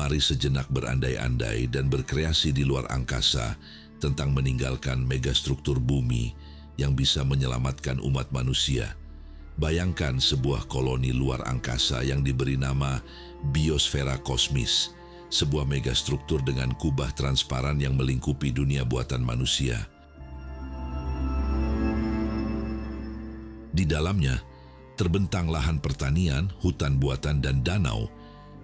Mari sejenak berandai-andai dan berkreasi di luar angkasa tentang meninggalkan megastruktur bumi yang bisa menyelamatkan umat manusia. Bayangkan sebuah koloni luar angkasa yang diberi nama biosfera kosmis, sebuah megastruktur dengan kubah transparan yang melingkupi dunia buatan manusia. Di dalamnya, terbentang lahan pertanian, hutan buatan dan danau,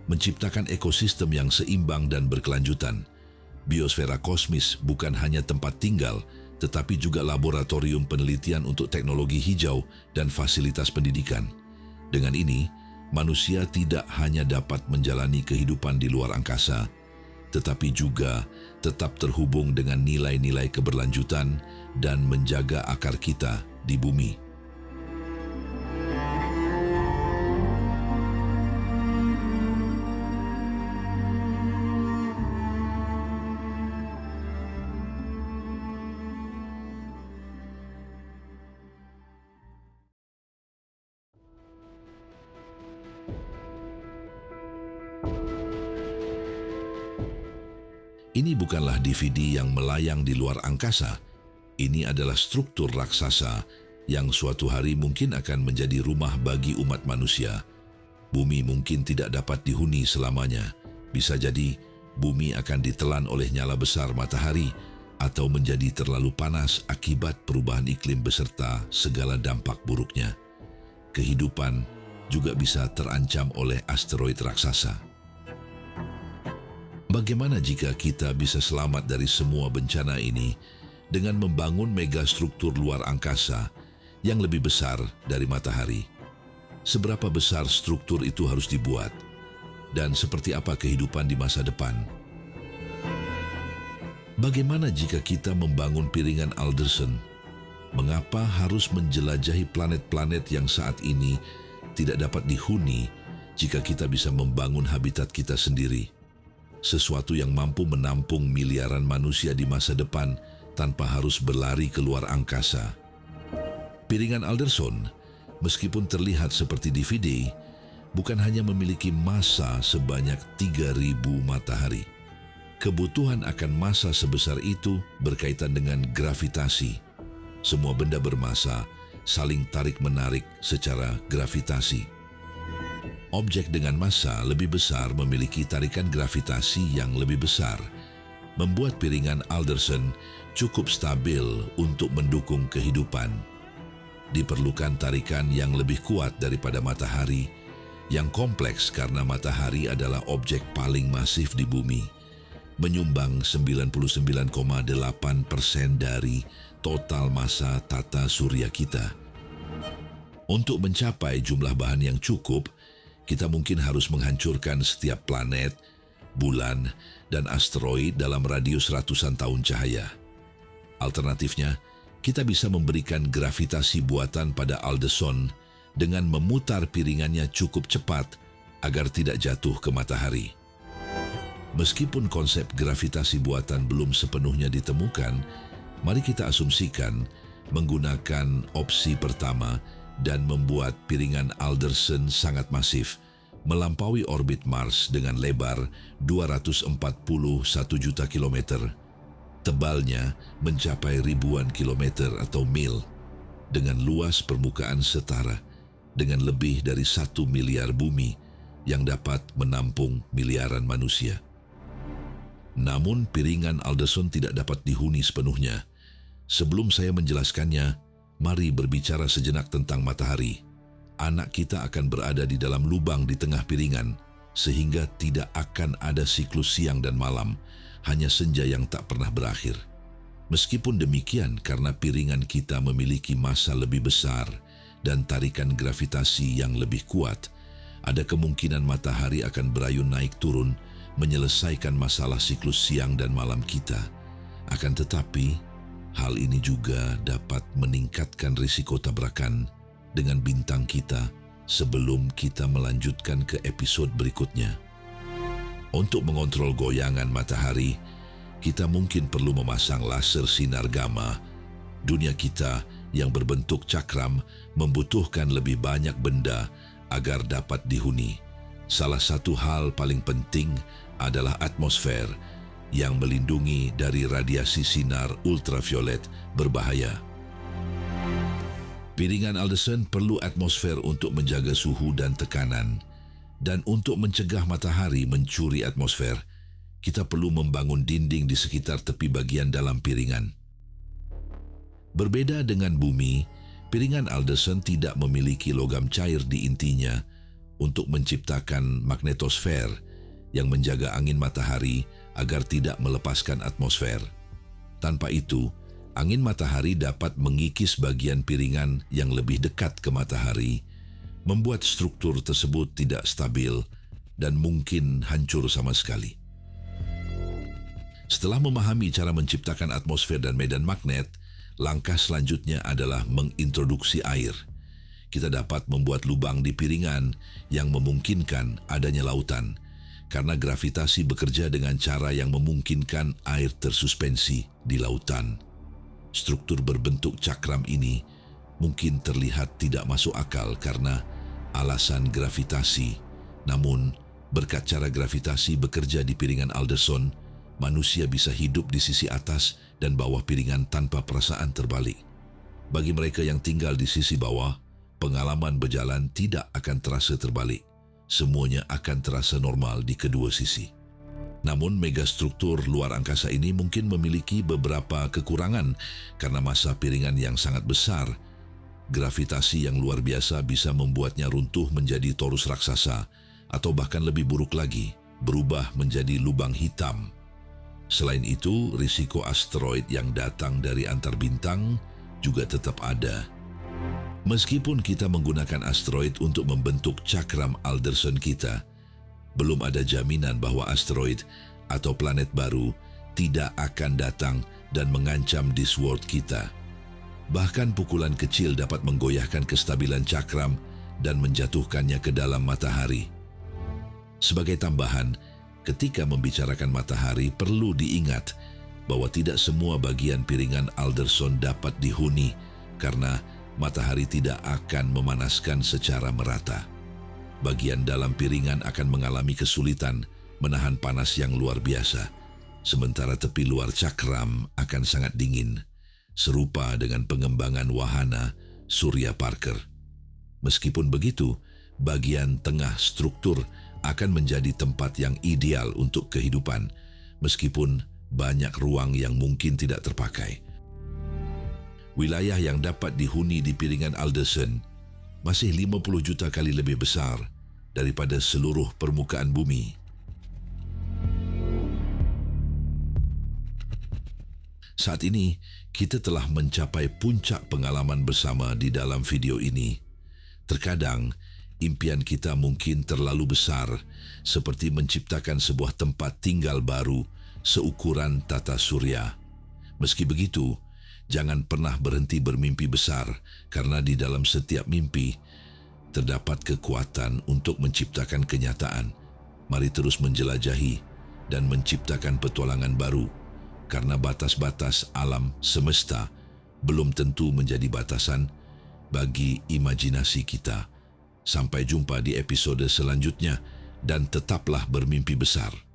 menciptakan ekosistem yang seimbang dan berkelanjutan. Biosfera kosmis bukan hanya tempat tinggal, tetapi juga laboratorium penelitian untuk teknologi hijau dan fasilitas pendidikan. Dengan ini, manusia tidak hanya dapat menjalani kehidupan di luar angkasa, tetapi juga tetap terhubung dengan nilai-nilai keberlanjutan dan menjaga akar kita di bumi. Ini bukanlah DVD yang melayang di luar angkasa. Ini adalah struktur raksasa yang suatu hari mungkin akan menjadi rumah bagi umat manusia. Bumi mungkin tidak dapat dihuni selamanya. Bisa jadi bumi akan ditelan oleh nyala besar matahari atau menjadi terlalu panas akibat perubahan iklim beserta segala dampak buruknya. Kehidupan juga bisa terancam oleh asteroid raksasa. Bagaimana jika kita bisa selamat dari semua bencana ini dengan membangun megastruktur luar angkasa yang lebih besar dari matahari? Seberapa besar struktur itu harus dibuat? Dan seperti apa kehidupan di masa depan? Bagaimana jika kita membangun piringan Alderson? Mengapa harus menjelajahi planet-planet yang saat ini tidak dapat dihuni jika kita bisa membangun habitat kita sendiri? Sesuatu yang mampu menampung miliaran manusia di masa depan tanpa harus berlari ke luar angkasa. Piringan Alderson, meskipun terlihat seperti DVD, bukan hanya memiliki massa sebanyak 3.000 matahari. Kebutuhan akan massa sebesar itu berkaitan dengan gravitasi. Semua benda bermassa saling tarik-menarik secara gravitasi. Objek dengan massa lebih besar memiliki tarikan gravitasi yang lebih besar, membuat piringan Alderson cukup stabil untuk mendukung kehidupan. Diperlukan tarikan yang lebih kuat daripada matahari, yang kompleks karena matahari adalah objek paling masif di bumi, menyumbang 99,8% dari total massa tata surya kita. Untuk mencapai jumlah bahan yang cukup, kita mungkin harus menghancurkan setiap planet, bulan, dan asteroid dalam radius ratusan tahun cahaya. Alternatifnya, kita bisa memberikan gravitasi buatan pada Alderson dengan memutar piringannya cukup cepat agar tidak jatuh ke matahari. Meskipun konsep gravitasi buatan belum sepenuhnya ditemukan, mari kita asumsikan menggunakan opsi pertama dan membuat piringan Alderson sangat masif, melampaui orbit Mars dengan lebar 241 juta kilometer, tebalnya mencapai ribuan kilometer atau mil, dengan luas permukaan setara dengan lebih dari 1 miliar bumi yang dapat menampung miliaran manusia. Namun piringan Alderson tidak dapat dihuni sepenuhnya. Sebelum saya menjelaskannya, mari berbicara sejenak tentang matahari. Anak kita akan berada di dalam lubang di tengah piringan, sehingga tidak akan ada siklus siang dan malam, hanya senja yang tak pernah berakhir. Meskipun demikian, karena piringan kita memiliki massa lebih besar dan tarikan gravitasi yang lebih kuat, ada kemungkinan matahari akan berayun naik turun, menyelesaikan masalah siklus siang dan malam kita. Akan tetapi, hal ini juga dapat meningkatkan risiko tabrakan dengan bintang kita sebelum kita melanjutkan ke episode berikutnya. Untuk mengontrol goyangan matahari, kita mungkin perlu memasang laser sinar gamma. Dunia kita yang berbentuk cakram membutuhkan lebih banyak benda agar dapat dihuni. Salah satu hal paling penting adalah atmosfer yang melindungi dari radiasi sinar ultraviolet berbahaya. Piringan Alderson perlu atmosfer untuk menjaga suhu dan tekanan, dan untuk mencegah matahari mencuri atmosfer, kita perlu membangun dinding di sekitar tepi bagian dalam piringan. Berbeda dengan bumi, piringan Alderson tidak memiliki logam cair di intinya untuk menciptakan magnetosfer yang menjaga angin matahari agar tidak melepaskan atmosfer. Tanpa itu, angin matahari dapat mengikis bagian piringan yang lebih dekat ke matahari, membuat struktur tersebut tidak stabil dan mungkin hancur sama sekali. Setelah memahami cara menciptakan atmosfer dan medan magnet, langkah selanjutnya adalah mengintroduksi air. Kita dapat membuat lubang di piringan yang memungkinkan adanya lautan, karena gravitasi bekerja dengan cara yang memungkinkan air tersuspensi di lautan. Struktur berbentuk cakram ini mungkin terlihat tidak masuk akal karena alasan gravitasi. Namun, berkat cara gravitasi bekerja di piringan Alderson, manusia bisa hidup di sisi atas dan bawah piringan tanpa perasaan terbalik. Bagi mereka yang tinggal di sisi bawah, pengalaman berjalan tidak akan terasa terbalik. Semuanya akan terasa normal di kedua sisi. Namun megastruktur luar angkasa ini mungkin memiliki beberapa kekurangan karena massa piringan yang sangat besar. Gravitasi yang luar biasa bisa membuatnya runtuh menjadi torus raksasa atau bahkan lebih buruk lagi, berubah menjadi lubang hitam. Selain itu, risiko asteroid yang datang dari antar bintang juga tetap ada. Meskipun kita menggunakan asteroid untuk membentuk cakram Alderson kita, belum ada jaminan bahwa asteroid atau planet baru tidak akan datang dan mengancam Discworld kita. Bahkan pukulan kecil dapat menggoyahkan kestabilan cakram dan menjatuhkannya ke dalam matahari. Sebagai tambahan, ketika membicarakan matahari perlu diingat bahwa tidak semua bagian piringan Alderson dapat dihuni karena matahari tidak akan memanaskan secara merata. Bagian dalam piringan akan mengalami kesulitan menahan panas yang luar biasa, sementara tepi luar cakram akan sangat dingin, serupa dengan pengembangan wahana Surya Parker. Meskipun begitu, bagian tengah struktur akan menjadi tempat yang ideal untuk kehidupan, meskipun banyak ruang yang mungkin tidak terpakai. Wilayah yang dapat dihuni di piringan Alderson masih 50 juta kali lebih besar daripada seluruh permukaan bumi. Saat ini, kita telah mencapai puncak pengalaman bersama di dalam video ini. Terkadang, impian kita mungkin terlalu besar, seperti menciptakan sebuah tempat tinggal baru seukuran tata surya. Meski begitu, jangan pernah berhenti bermimpi besar, karena di dalam setiap mimpi terdapat kekuatan untuk menciptakan kenyataan. Mari terus menjelajahi dan menciptakan petualangan baru, karena batas-batas alam semesta belum tentu menjadi batasan bagi imajinasi kita. Sampai jumpa di episode selanjutnya dan tetaplah bermimpi besar.